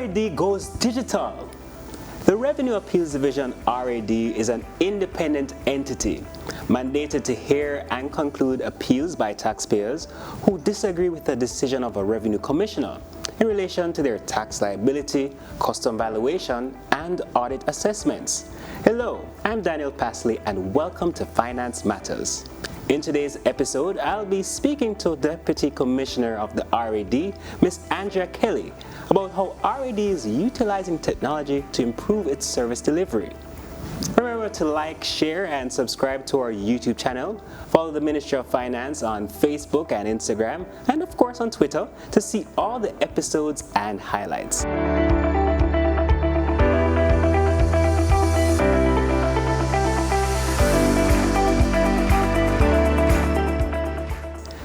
RAD goes digital. The Revenue Appeals Division RAD is an independent entity mandated to hear and conclude appeals by taxpayers who disagree with the decision of a revenue commissioner in relation to their tax liability, custom valuation, and audit assessments. Hello, I'm Daniel Pasley and welcome to Finance Matters. In today's episode, I'll be speaking to Deputy Commissioner of the RAD, Ms. Andrea Kelly, about how RAD is utilizing technology to improve its service delivery. Remember to like, share, and subscribe to our YouTube channel. Follow the Ministry of Finance on Facebook and Instagram, and of course on Twitter to see all the episodes and highlights.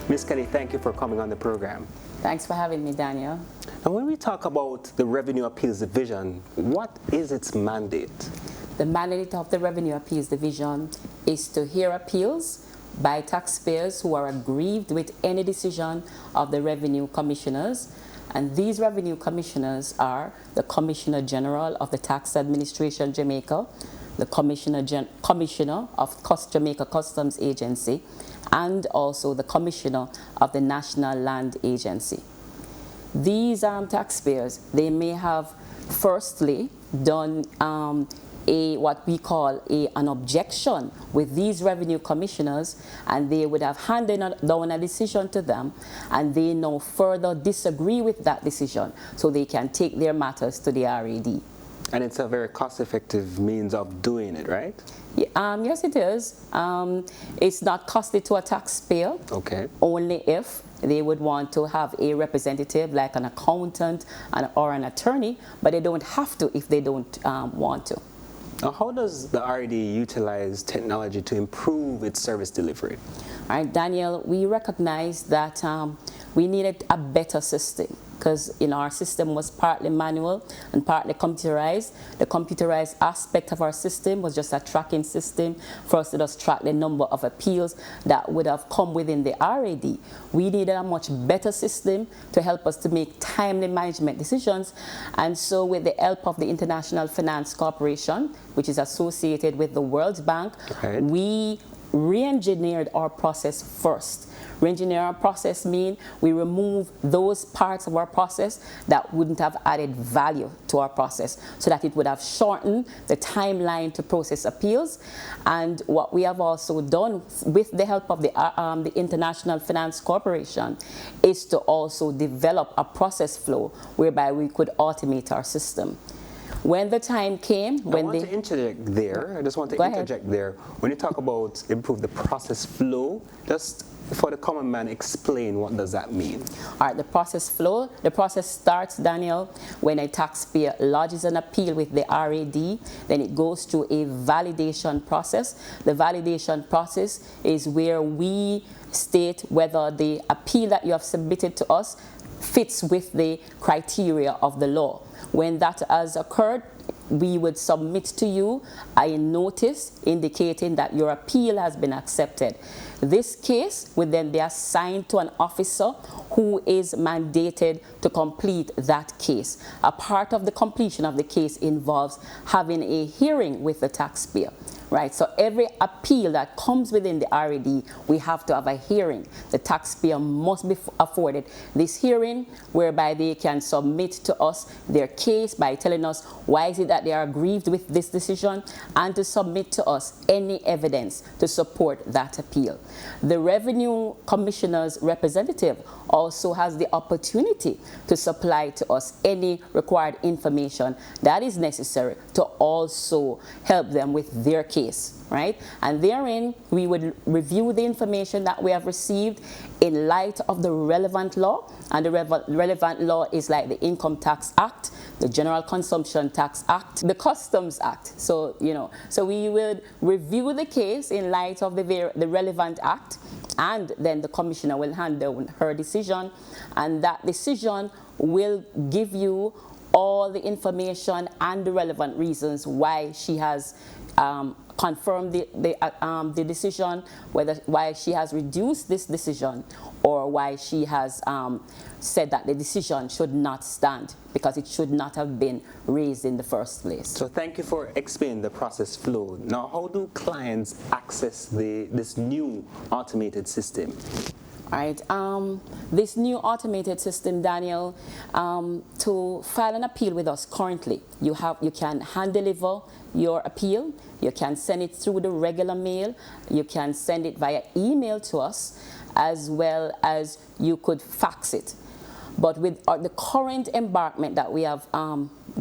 Ms. Kelly, thank you for coming on the program. Thanks for having me, Daniel. And when we talk about the Revenue Appeals Division, what is its mandate? The mandate of the Revenue Appeals Division is to hear appeals by taxpayers who are aggrieved with any decision of the revenue commissioners. And these revenue commissioners are the Commissioner General of the Tax Administration Jamaica, the Commissioner of Jamaica Customs Agency, and also the Commissioner of the National Land Agency. These taxpayers, they may have firstly done what we call an objection with these revenue commissioners, and they would have handed down a decision to them, and they now further disagree with that decision, so they can take their matters to the RAD. And it's a very cost-effective means of doing it, right? Yes, it is. It's not costly to a taxpayer, only if they would want to have a representative like an accountant or an attorney, but they don't have to if they don't want to. Now, how does the RAD utilize technology to improve its service delivery? All right, Daniel, we recognize that we needed a better system, because our system was partly manual and partly computerized. The computerized aspect of our system was just a tracking system for us to just track the number of appeals that would have come within the RAD. We needed a much better system to help us to make timely management decisions. And so with the help of the International Finance Corporation, which is associated with the World Bank, we re-engineered our process first. Re-engineer our process means we remove those parts of our process that wouldn't have added value to our process, so that it would have shortened the timeline to process appeals. And what we have also done with the help of the International Finance Corporation is to also develop a process flow whereby we could automate our system. When the time came, I want to interject there. I just want to interject there. When you talk about improve the process flow, just for the common man, explain what does that mean? All right, the process flow. The process starts, Daniel, when a taxpayer lodges an appeal with the RAD. Then it goes through a validation process. The validation process is where we state whether the appeal that you have submitted to us fits with the criteria of the law. When that has occurred, we would submit to you a notice indicating that your appeal has been accepted. This case would then be assigned to an officer who is mandated to complete that case. A part of the completion of the case involves having a hearing with the taxpayer. Right, so every appeal that comes within the RAD, we have to have a hearing. The taxpayer must be afforded this hearing, whereby they can submit to us their case by telling us why is it that they are aggrieved with this decision, and to submit to us any evidence to support that appeal. The Revenue Commissioner's representative also has the opportunity to supply to us any required information that is necessary to also help them with their case, right? And therein, we would review the information that we have received in light of the relevant law. And the relevant law is like the Income Tax Act, the General Consumption Tax Act, the Customs Act. So, so we would review the case in light of the relevant act, and then the commissioner will hand down her decision, and that decision will give you all the information and the relevant reasons why she has confirmed the decision, why she has reduced this decision, or why she has said that the decision should not stand because it should not have been raised in the first place. So thank you for explaining the process flow. Now, how do clients access this new automated system? All right, this new automated system, Daniel, to file an appeal with us currently, you can hand deliver your appeal, you can send it through the regular mail, you can send it via email to us, as well as you could fax it. But with the current embarkment that we have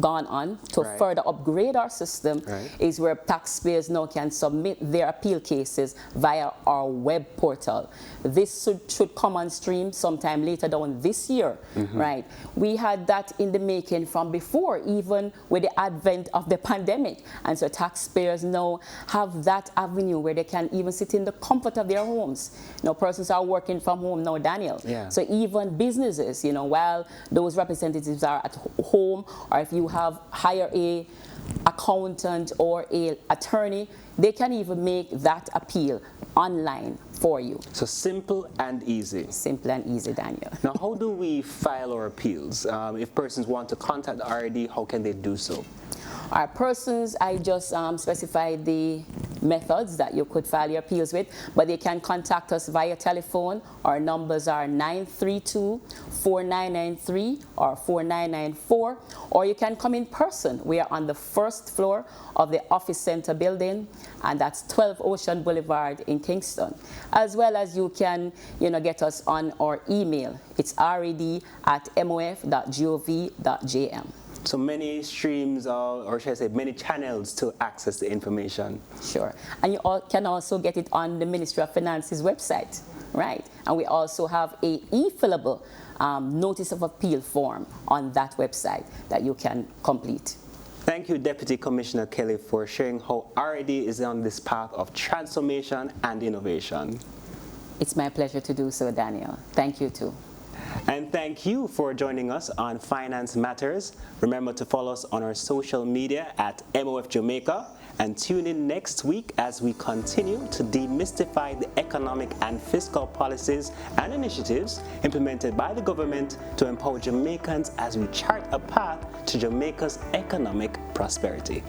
gone on to further upgrade our system is where taxpayers now can submit their appeal cases via our web portal. This should come on stream sometime later down this year, right? We had that in the making from before, even with the advent of the pandemic. And so taxpayers now have that avenue where they can even sit in the comfort of their homes. You know, persons are working from home now, Daniel. So even businesses, you know, while those representatives are at home, or if you hire a accountant or a attorney, they can even make that appeal online for you. So simple and easy. Simple and easy, Daniel. Now, how do we file our appeals? If persons want to contact the RD, how can they do so? Our persons, I just specified the methods that you could file your appeals with, but they can contact us via telephone. Our numbers are 932-4993 or 4994, or you can come in person. We are on the first floor of the Office Center building, and that's 12 Ocean Boulevard in Kingston. As well as you can, get us on our email. It's rad@mof.gov.jm. So many streams, or should I say many channels to access the information. Sure. And you can also get it on the Ministry of Finance's website, right? And we also have a e-fillable notice of appeal form on that website that you can complete. Thank you, Deputy Commissioner Kelly, for sharing how RAD is on this path of transformation and innovation. It's my pleasure to do so, Daniel. Thank you, too. And thank you for joining us on Finance Matters. Remember to follow us on our social media at MOF Jamaica, and tune in next week as we continue to demystify the economic and fiscal policies and initiatives implemented by the government to empower Jamaicans as we chart a path to Jamaica's economic prosperity.